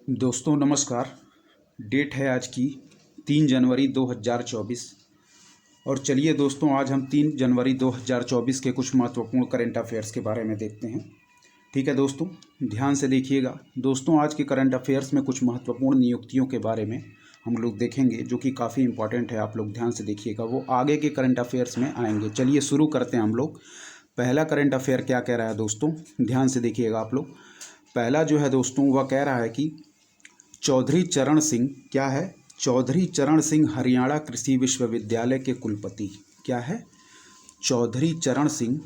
दोस्तों नमस्कार। डेट है आज की 3 जनवरी 2024। और चलिए दोस्तों, आज हम 3 जनवरी 2024 के कुछ महत्वपूर्ण करंट अफेयर्स के बारे में देखते हैं। ठीक है दोस्तों, ध्यान से देखिएगा। दोस्तों आज के करंट अफेयर्स में कुछ महत्वपूर्ण नियुक्तियों के बारे में हम लोग देखेंगे, जो कि काफ़ी इंपॉर्टेंट है। आप लोग ध्यान से देखिएगा, वो आगे के करंट अफेयर्स में आएंगे। चलिए शुरू करते हैं हम लोग। पहला करंट अफेयर क्या कह रहा है दोस्तों, ध्यान से देखिएगा आप लोग। पहला जो है दोस्तों, वह कह रहा है कि चौधरी चरण सिंह, क्या है, चौधरी चरण सिंह हरियाणा कृषि विश्वविद्यालय के कुलपति। क्या है, चौधरी चरण सिंह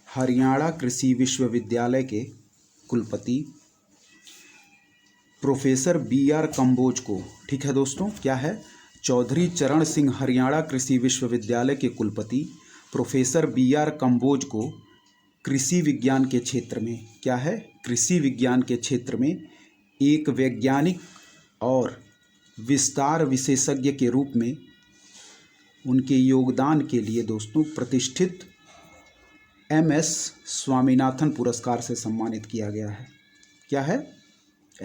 हरियाणा कृषि विश्वविद्यालय के कुलपति प्रोफेसर BR कंबोज को। ठीक है दोस्तों, क्या है, चौधरी चरण सिंह हरियाणा कृषि विश्वविद्यालय के कुलपति प्रोफेसर BR कंबोज को कृषि विज्ञान के क्षेत्र में, क्या है, कृषि विज्ञान के क्षेत्र में एक वैज्ञानिक और विस्तार विशेषज्ञ के रूप में उनके योगदान के लिए दोस्तों प्रतिष्ठित MS स्वामीनाथन पुरस्कार से सम्मानित किया गया है। क्या है,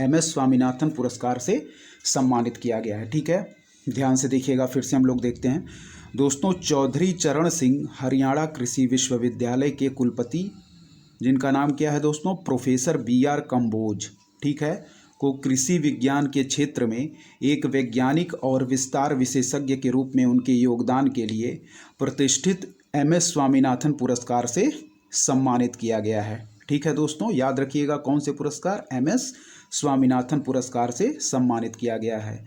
MS स्वामीनाथन पुरस्कार से सम्मानित किया गया है। ठीक है, ध्यान से देखिएगा। फिर से हम लोग देखते हैं दोस्तों, चौधरी चरण सिंह हरियाणा कृषि विश्वविद्यालय के कुलपति, जिनका नाम क्या है दोस्तों, प्रोफेसर BR कंबोज, ठीक है, को कृषि विज्ञान के क्षेत्र में एक वैज्ञानिक और विस्तार विशेषज्ञ के रूप में उनके योगदान के लिए प्रतिष्ठित MS स्वामीनाथन पुरस्कार से सम्मानित किया गया है। ठीक है दोस्तों, याद रखिएगा कौन से पुरस्कार, MS स्वामीनाथन पुरस्कार से सम्मानित किया गया है।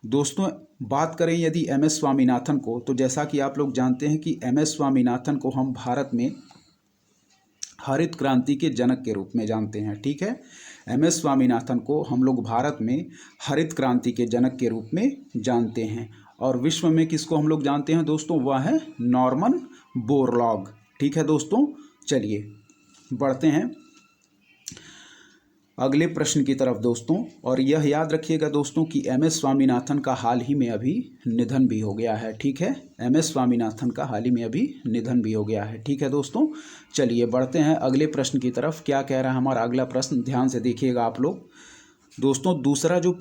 दोस्तों बात करें यदि MS स्वामीनाथन को, तो जैसा कि आप लोग जानते हैं कि MS स्वामीनाथन को हम भारत में हरित क्रांति के जनक के रूप में जानते हैं। ठीक है, MS स्वामीनाथन को हम लोग भारत में हरित क्रांति के जनक के रूप में जानते हैं। और विश्व में किसको हम लोग जानते हैं दोस्तों, वह है नॉर्मन बोरलॉग। ठीक है दोस्तों, चलिए बढ़ते हैं अगले प्रश्न की तरफ दोस्तों। और यह याद रखिएगा दोस्तों कि MS स्वामीनाथन का हाल ही में अभी निधन भी हो गया है। ठीक है, MS स्वामीनाथन का हाल ही में अभी निधन भी हो गया है। ठीक है दोस्तों, चलिए बढ़ते हैं अगले प्रश्न की तरफ। क्या कह रहा है हमारा अगला प्रश्न, ध्यान से देखिएगा आप लोग। दोस्तों दूसरा जो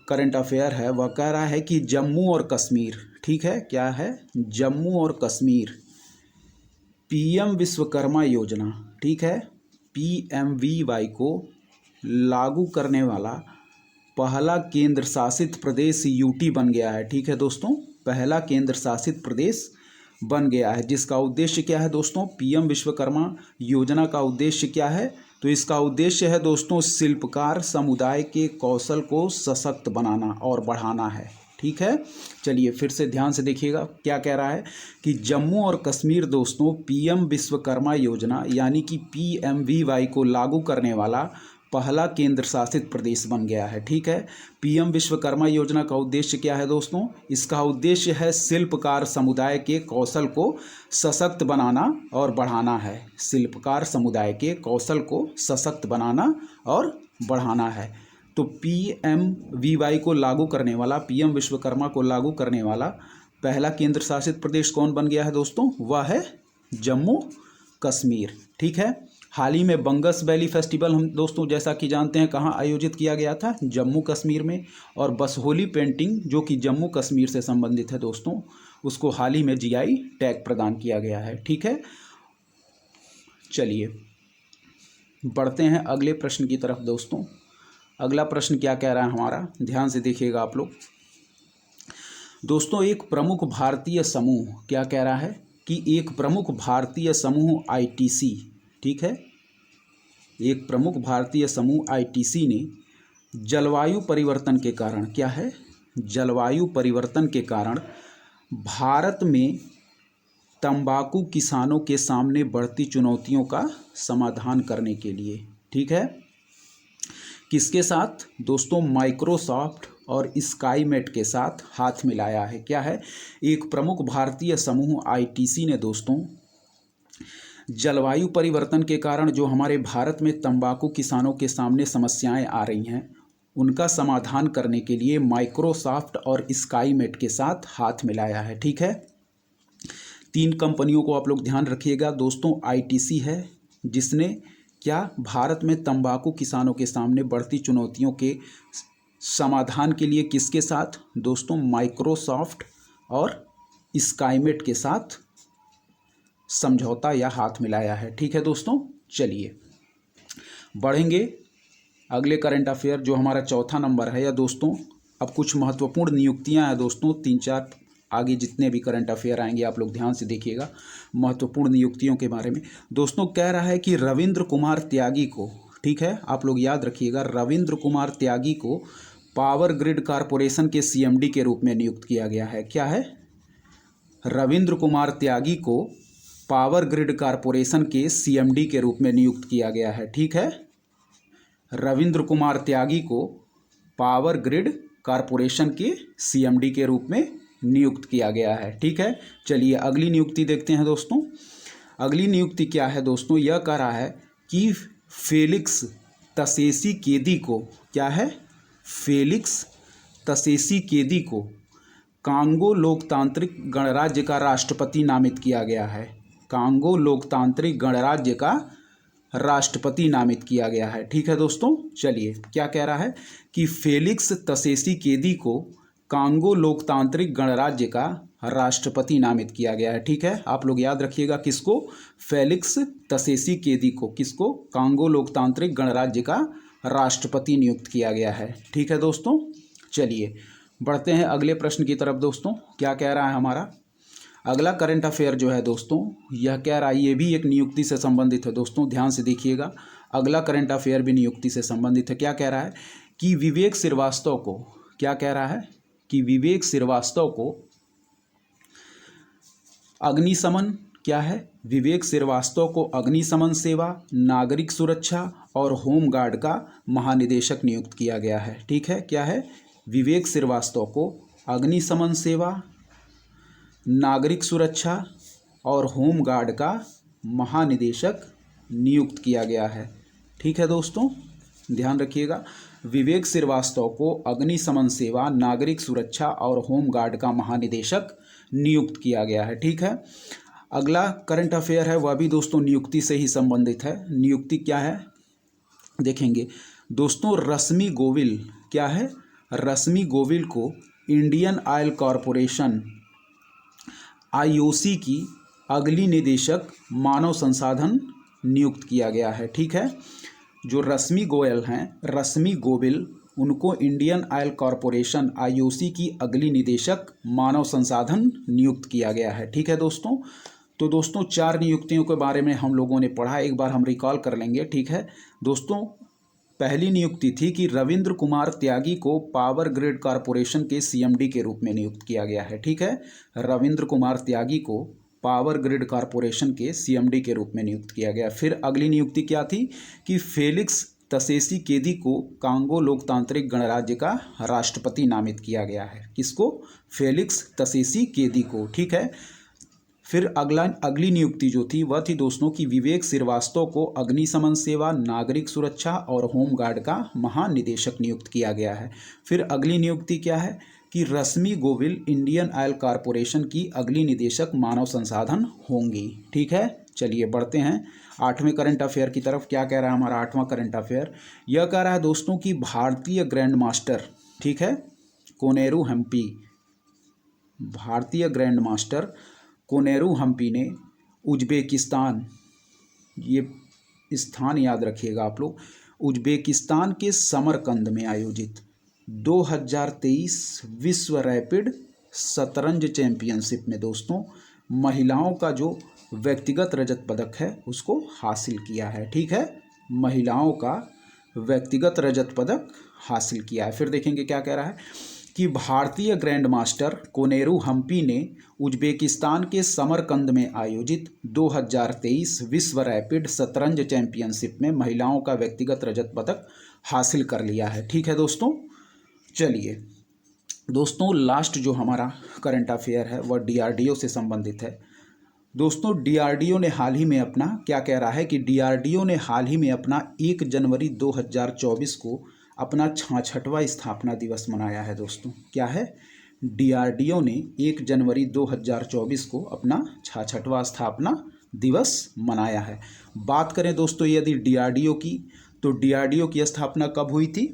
करंट अफेयर है वह कह रहा है कि जम्मू और कश्मीर, ठीक है, क्या है, जम्मू और कश्मीर PM विश्वकर्मा योजना, ठीक है, PMVY को लागू करने वाला पहला केंद्र शासित प्रदेश UT बन गया है। ठीक है दोस्तों, पहला केंद्र शासित प्रदेश बन गया है, जिसका उद्देश्य क्या है दोस्तों, PM विश्वकर्मा योजना का उद्देश्य क्या है, तो इसका उद्देश्य है दोस्तों शिल्पकार समुदाय के कौशल को सशक्त बनाना और बढ़ाना है। ठीक है, चलिए फिर से ध्यान से देखिएगा। क्या कह रहा है कि जम्मू और कश्मीर दोस्तों PM विश्वकर्मा योजना यानी कि PMVY को लागू करने वाला पहला केंद्र शासित प्रदेश बन गया है। ठीक है, PM विश्वकर्मा योजना का उद्देश्य क्या है दोस्तों, इसका उद्देश्य है शिल्पकार समुदाय के कौशल को सशक्त बनाना और बढ़ाना है। शिल्पकार समुदाय के कौशल को सशक्त बनाना और बढ़ाना है। तो PMVY को लागू करने वाला, PM विश्वकर्मा को लागू करने वाला पहला केंद्र शासित प्रदेश कौन बन गया है दोस्तों, वह है जम्मू कश्मीर। ठीक है, हाल ही में बंगस वैली फेस्टिवल हम दोस्तों जैसा कि जानते हैं कहाँ आयोजित किया गया था, जम्मू कश्मीर में। और बसहोली पेंटिंग जो कि जम्मू कश्मीर से संबंधित है दोस्तों, उसको हाल ही में GI टैग प्रदान किया गया है। ठीक है, चलिए बढ़ते हैं अगले प्रश्न की तरफ दोस्तों। अगला प्रश्न क्या कह रहा है हमारा, ध्यान से देखिएगा आप लोग। दोस्तों एक प्रमुख भारतीय समूह, क्या कह रहा है कि एक प्रमुख भारतीय समूह ITC, ठीक है, एक प्रमुख भारतीय समूह ITC ने जलवायु परिवर्तन के कारण, क्या है, जलवायु परिवर्तन के कारण भारत में तंबाकू किसानों के सामने बढ़ती चुनौतियों का समाधान करने के लिए, ठीक है, किसके साथ दोस्तों, माइक्रोसॉफ्ट और स्काईमेट के साथ हाथ मिलाया है। क्या है, एक प्रमुख भारतीय समूह ITC ने दोस्तों जलवायु परिवर्तन के कारण जो हमारे भारत में तंबाकू किसानों के सामने समस्याएं आ रही हैं, उनका समाधान करने के लिए माइक्रोसॉफ्ट और स्काईमेट के साथ हाथ मिलाया है। ठीक है, 3 कंपनियों को आप लोग ध्यान रखिएगा दोस्तों। ITC है जिसने क्या भारत में तंबाकू किसानों के सामने बढ़ती चुनौतियों के समाधान के लिए किसके साथ दोस्तों माइक्रोसॉफ्ट और स्काईमेट के साथ समझौता या हाथ मिलाया है। ठीक है दोस्तों, चलिए बढ़ेंगे अगले करंट अफेयर जो हमारा चौथा नंबर है। या दोस्तों अब कुछ महत्वपूर्ण नियुक्तियां हैं दोस्तों, 3-4 आगे जितने भी करंट अफेयर आएंगे आप लोग ध्यान से देखिएगा महत्वपूर्ण नियुक्तियों के बारे में। दोस्तों कह रहा है कि रविंद्र कुमार त्यागी को, ठीक है आप लोग याद रखिएगा, रविंद्र कुमार त्यागी को पावर ग्रिड कॉरपोरेशन के सीएमडी के रूप में नियुक्त किया गया है। क्या है? रविंद्र कुमार त्यागी को पावर ग्रिड कॉरपोरेशन के सीएमडी के रूप में नियुक्त किया गया है। ठीक है, रविंद्र कुमार त्यागी को पावर ग्रिड कॉरपोरेशन के सीएमडी के रूप में नियुक्त किया गया है। ठीक है, चलिए अगली नियुक्ति देखते हैं दोस्तों। अगली नियुक्ति क्या है दोस्तों? यह कह रहा है कि फेलिक्स तसेसी केदी को, क्या है? फेलिक्स तसेसी केदी को कांगो लोकतांत्रिक गणराज्य का राष्ट्रपति नामित किया गया है। कांगो लोकतांत्रिक गणराज्य का राष्ट्रपति नामित किया गया है। ठीक है दोस्तों, चलिए क्या कह रहा है कि फेलिक्स तसेसी केदी को कांगो लोकतांत्रिक गणराज्य का राष्ट्रपति नामित किया गया है। ठीक है, आप लोग याद रखिएगा किसको? फेलिक्स तसेसी केदी को, किसको? कांगो लोकतांत्रिक गणराज्य का राष्ट्रपति नियुक्त किया गया है। ठीक है दोस्तों, चलिए बढ़ते हैं अगले प्रश्न की तरफ। दोस्तों क्या कह रहा है हमारा अगला करंट अफेयर जो है दोस्तों, यह कह रहा है, ये भी एक नियुक्ति से संबंधित है दोस्तों, ध्यान से देखिएगा। अगला करंट अफेयर भी नियुक्ति से संबंधित है। क्या कह रहा है कि विवेक श्रीवास्तव को, क्या कह रहा है कि विवेक श्रीवास्तव को अग्निशमन, क्या है? विवेक श्रीवास्तव को अग्निशमन सेवा, नागरिक सुरक्षा और होमगार्ड का महानिदेशक नियुक्त किया गया है। ठीक है, क्या है? विवेक श्रीवास्तव को अग्निशमन सेवा, नागरिक सुरक्षा और होमगार्ड का महानिदेशक नियुक्त किया गया है। ठीक है दोस्तों, ध्यान रखिएगा, विवेक श्रीवास्तव को अग्निशमन सेवा, नागरिक सुरक्षा और होमगार्ड का महानिदेशक नियुक्त किया गया है। ठीक है, अगला करंट अफेयर है वह भी दोस्तों नियुक्ति से ही संबंधित है। नियुक्ति क्या है देखेंगे दोस्तों। रश्मि गोविल, क्या है? रश्मि गोविल को इंडियन ऑयल कॉरपोरेशन आईओसी की अगली निदेशक मानव संसाधन नियुक्त किया गया है। ठीक है, जो रश्मि गोयल हैं, रश्मि गोविल, उनको इंडियन ऑयल कॉरपोरेशन आईओसी की अगली निदेशक मानव संसाधन नियुक्त किया गया है। ठीक है दोस्तों, तो दोस्तों 4 नियुक्तियों के बारे में हम लोगों ने पढ़ा, एक बार हम रिकॉल कर लेंगे। ठीक है दोस्तों, पहली नियुक्ति थी कि रविंद्र कुमार त्यागी को पावर ग्रिड कॉरपोरेशन के सीएमडी के रूप में नियुक्त किया गया है। ठीक है, रविंद्र कुमार त्यागी को पावर ग्रिड कॉरपोरेशन के सीएमडी के रूप में नियुक्त किया गया। फिर अगली नियुक्ति क्या थी कि फेलिक्स तसेसी केदी को कांगो लोकतांत्रिक गणराज्य का राष्ट्रपति नामित किया गया है। किसको? फेलिक्स तसेसी केदी को। ठीक है, फिर अगली नियुक्ति जो थी वह थी दोस्तों कि विवेक श्रीवास्तव को अग्निशमन सेवा, नागरिक सुरक्षा और होमगार्ड का महानिदेशक नियुक्त किया गया है। फिर अगली नियुक्ति क्या है कि रश्मि गोविल इंडियन ऑयल कॉरपोरेशन की अगली निदेशक मानव संसाधन होंगी। ठीक है, चलिए बढ़ते हैं 8वें करंट अफेयर की तरफ। क्या कह रहा है हमारा 8वां करंट अफेयर? यह कह रहा है दोस्तों कि भारतीय ग्रैंड मास्टर, ठीक है, कोनेरू हम्पी, भारतीय ग्रैंड मास्टर कोनेरू हम्पी ने उज्बेकिस्तान, ये स्थान याद रखिएगा आप लोग, उज्बेकिस्तान के समरकंद में आयोजित 2023 विश्व रैपिड शतरंज चैंपियनशिप में दोस्तों महिलाओं का जो व्यक्तिगत रजत पदक है उसको हासिल किया है। ठीक है, महिलाओं का व्यक्तिगत रजत पदक हासिल किया है। फिर देखेंगे क्या कह रहा है कि भारतीय ग्रैंड मास्टर कोनेरू हम्पी ने उज्बेकिस्तान के समरकंद में आयोजित 2023 विश्व रैपिड शतरंज चैंपियनशिप में महिलाओं का व्यक्तिगत रजत पदक हासिल कर लिया है। ठीक है दोस्तों, चलिए दोस्तों लास्ट जो हमारा करंट अफेयर है वह डीआरडीओ से संबंधित है। दोस्तों डीआरडीओ ने हाल ही में अपना, क्या कह रहा है कि डीआरडीओ ने हाल ही में अपना 1 जनवरी 2024 को अपना 66वां स्थापना दिवस मनाया है। दोस्तों क्या है, डीआरडीओ ने 1 जनवरी 2024 को अपना 66वां स्थापना दिवस मनाया है। बात करें दोस्तों यदि डीआरडीओ की, तो डीआरडीओ की स्थापना कब हुई थी?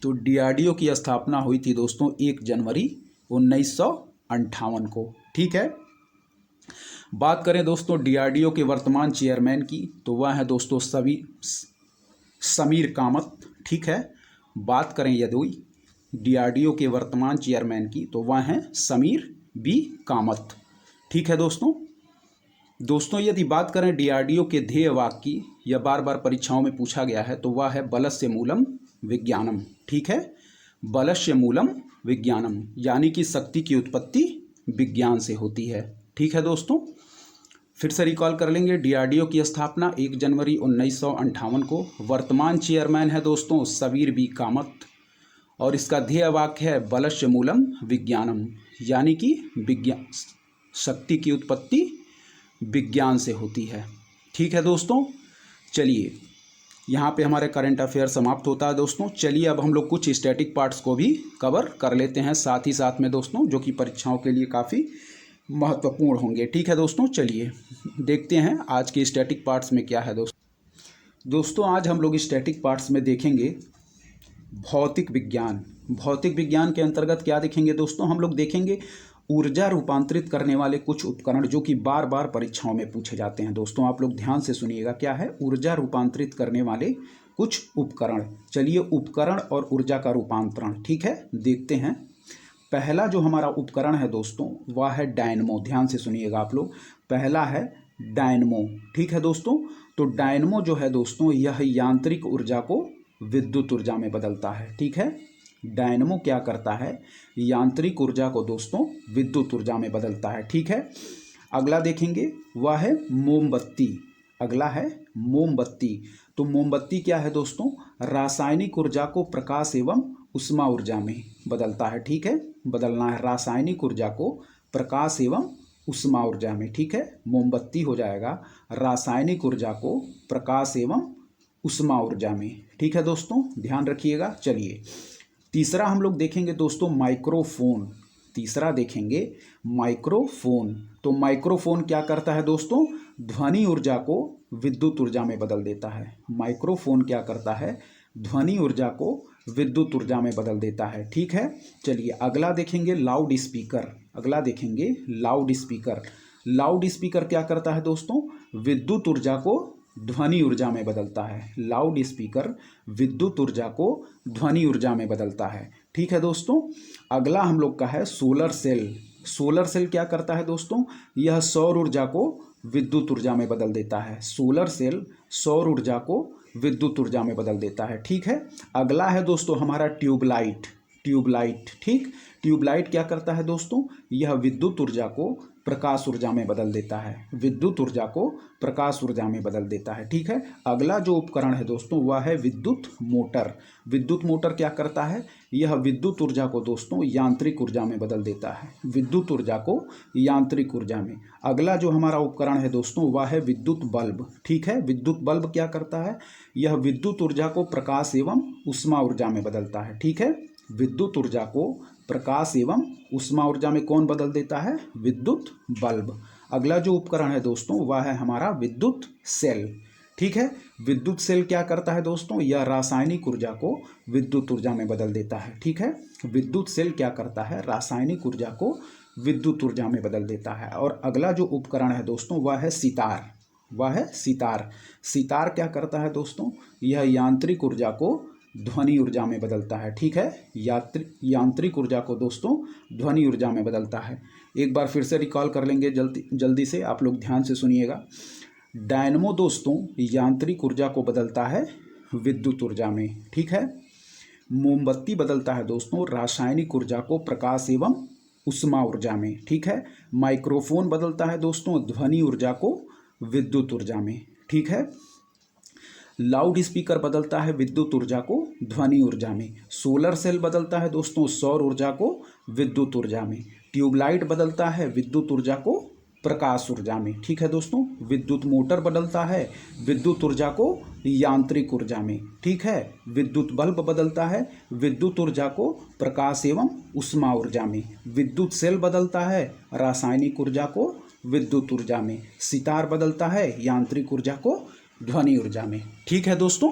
तो डीआरडीओ की स्थापना हुई थी दोस्तों 1 जनवरी 1958 को। ठीक है। बात करें दोस्तों डीआरडीओ के वर्तमान चेयरमैन की, तो वह है दोस्तों समीर कामत। ठीक है। बात करें यदि डीआरडीओ के वर्तमान चेयरमैन की, तो वह हैं समीर बी कामत। ठीक है दोस्तों यदि बात करें डीआरडीओ के ध्येय वाक्य की, यह बार बार परीक्षाओं में पूछा गया है, तो वह है बलस्य मूलम विज्ञानम। ठीक है। बलस्य मूलम विज्ञानम, यानी कि शक्ति की उत्पत्ति विज्ञान से होती है। ठीक है दोस्तों, फिर से रिकॉल कर लेंगे। डीआरडीओ की स्थापना 1 जनवरी 1958 को। वर्तमान चेयरमैन है दोस्तों समीर बी कामत, और इसका ध्येय वाक्य है बलस्य मूलम विज्ञानम, यानी कि विज्ञान, शक्ति की उत्पत्ति विज्ञान से होती है। ठीक है दोस्तों, चलिए यहाँ पे हमारे करंट अफेयर समाप्त होता है दोस्तों। चलिए अब हम लोग कुछ स्टैटिक पार्ट्स को भी कवर कर लेते हैं साथ ही साथ में दोस्तों, जो कि परीक्षाओं के लिए काफ़ी महत्वपूर्ण होंगे। ठीक है दोस्तों, चलिए देखते हैं आज के स्टैटिक पार्ट्स में क्या है दोस्तों आज हम लोग स्टैटिक पार्ट्स में देखेंगे भौतिक विज्ञान। भौतिक विज्ञान के अंतर्गत क्या देखेंगे दोस्तों? हम लोग देखेंगे ऊर्जा रूपांतरित करने वाले कुछ उपकरण, जो कि बार बार परीक्षाओं में पूछे जाते हैं दोस्तों। आप लोग ध्यान से सुनिएगा, क्या है? ऊर्जा रूपांतरित करने वाले कुछ उपकरण। चलिए उपकरण और ऊर्जा का रूपांतरण, ठीक है, देखते हैं। पहला जो हमारा उपकरण है दोस्तों वह है डायनमो। ध्यान से सुनिएगा आप लोग, पहला है डायनमो। ठीक है दोस्तों, तो डायनमो जो है दोस्तों यह यांत्रिक ऊर्जा को विद्युत ऊर्जा में बदलता है। ठीक है, डायनमो क्या करता है? यांत्रिक ऊर्जा को दोस्तों विद्युत ऊर्जा में बदलता है। ठीक है, अगला देखेंगे वह है मोमबत्ती। अगला है मोमबत्ती। तो मोमबत्ती क्या है दोस्तों? रासायनिक ऊर्जा को प्रकाश एवं उष्मा ऊर्जा में बदलता है। ठीक है, बदलना है रासायनिक ऊर्जा को प्रकाश एवं उष्मा ऊर्जा में। ठीक है, मोमबत्ती हो जाएगा रासायनिक ऊर्जा को प्रकाश एवं उष्मा ऊर्जा में। ठीक है दोस्तों, ध्यान रखिएगा। चलिए तीसरा हम लोग देखेंगे दोस्तों माइक्रोफोन। तीसरा देखेंगे माइक्रोफोन। तो माइक्रोफोन क्या करता है दोस्तों? ध्वनि ऊर्जा को विद्युत ऊर्जा में बदल देता है। माइक्रोफोन क्या करता है? ध्वनि ऊर्जा को विद्युत ऊर्जा में बदल देता है। ठीक है, चलिए अगला देखेंगे लाउड स्पीकर। अगला देखेंगे लाउड स्पीकर। लाउड स्पीकर क्या करता है दोस्तों? विद्युत ऊर्जा को ध्वनि ऊर्जा में बदलता है। लाउड स्पीकर विद्युत ऊर्जा को ध्वनि ऊर्जा में बदलता है। ठीक है दोस्तों, अगला हम लोग का है सोलर सेल। सोलर सेल क्या करता है दोस्तों? यह सौर ऊर्जा को विद्युत ऊर्जा में बदल देता है। सोलर सेल सौर ऊर्जा को विद्युत ऊर्जा में बदल देता है। ठीक है, अगला है दोस्तों हमारा ट्यूबलाइट। ट्यूबलाइट, ठीक, ट्यूबलाइट क्या करता है दोस्तों? यह विद्युत ऊर्जा को प्रकाश ऊर्जा में बदल देता है। विद्युत ऊर्जा को प्रकाश ऊर्जा में बदल देता है। ठीक है, अगला जो उपकरण है दोस्तों वह है विद्युत मोटर। विद्युत मोटर क्या करता है? यह विद्युत ऊर्जा को दोस्तों यांत्रिक ऊर्जा में बदल देता है। विद्युत ऊर्जा को यांत्रिक ऊर्जा में। अगला जो हमारा उपकरण है दोस्तों वह है विद्युत बल्ब। ठीक है, विद्युत बल्ब क्या करता है? यह विद्युत ऊर्जा को प्रकाश एवं उष्मा ऊर्जा में बदलता है। ठीक है, विद्युत ऊर्जा को प्रकाश एवं उष्मा ऊर्जा में कौन बदल देता है? विद्युत बल्ब। अगला जो उपकरण है दोस्तों वह है हमारा विद्युत सेल। ठीक है, विद्युत सेल क्या करता है दोस्तों? यह रासायनिक ऊर्जा को विद्युत ऊर्जा में बदल देता है। ठीक है, विद्युत सेल क्या करता है? रासायनिक ऊर्जा को विद्युत ऊर्जा में बदल देता है। और अगला जो उपकरण है दोस्तों वह है सितार। वह है सितार। सितार क्या करता है दोस्तों? यह यांत्रिक ऊर्जा को ध्वनि ऊर्जा में बदलता है। ठीक है, यांत्रिक ऊर्जा को दोस्तों ध्वनि ऊर्जा में बदलता है। एक बार फिर से रिकॉल कर लेंगे जल्दी से, आप लोग ध्यान से सुनिएगा। डायनमो दोस्तों यांत्रिक ऊर्जा को बदलता है विद्युत ऊर्जा में। ठीक है, मोमबत्ती बदलता है दोस्तों रासायनिक ऊर्जा को प्रकाश एवं उष्मा ऊर्जा में। ठीक है, माइक्रोफोन बदलता है दोस्तों ध्वनि ऊर्जा को विद्युत ऊर्जा में। ठीक है, लाउड स्पीकर बदलता है विद्युत ऊर्जा को ध्वनि ऊर्जा में। सोलर सेल बदलता है दोस्तों सौर ऊर्जा को विद्युत ऊर्जा में। ट्यूबलाइट बदलता है विद्युत ऊर्जा को प्रकाश ऊर्जा में। ठीक है दोस्तों, विद्युत मोटर बदलता है विद्युत ऊर्जा को यांत्रिक ऊर्जा में। ठीक है, विद्युत बल्ब बदलता है विद्युत ऊर्जा को प्रकाश एवं उष्मा ऊर्जा में। विद्युत सेल बदलता है रासायनिक ऊर्जा को विद्युत ऊर्जा में, सितार बदलता है यांत्रिक ऊर्जा को ध्वनि ऊर्जा में। ठीक है दोस्तों,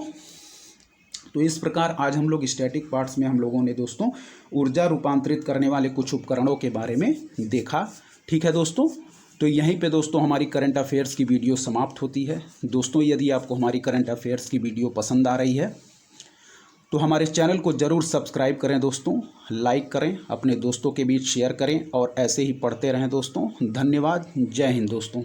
तो इस प्रकार आज हम लोग स्टैटिक पार्ट्स में हम लोगों ने दोस्तों ऊर्जा रूपांतरित करने वाले कुछ उपकरणों के बारे में देखा। ठीक है दोस्तों, तो यहीं पे दोस्तों हमारी करंट अफेयर्स की वीडियो समाप्त होती है। दोस्तों यदि आपको हमारी करंट अफेयर्स की वीडियो पसंद आ रही है तो हमारे चैनल को ज़रूर सब्सक्राइब करें दोस्तों, लाइक करें, अपने दोस्तों के बीच शेयर करें और ऐसे ही पढ़ते रहें दोस्तों। धन्यवाद। जय हिंद दोस्तों।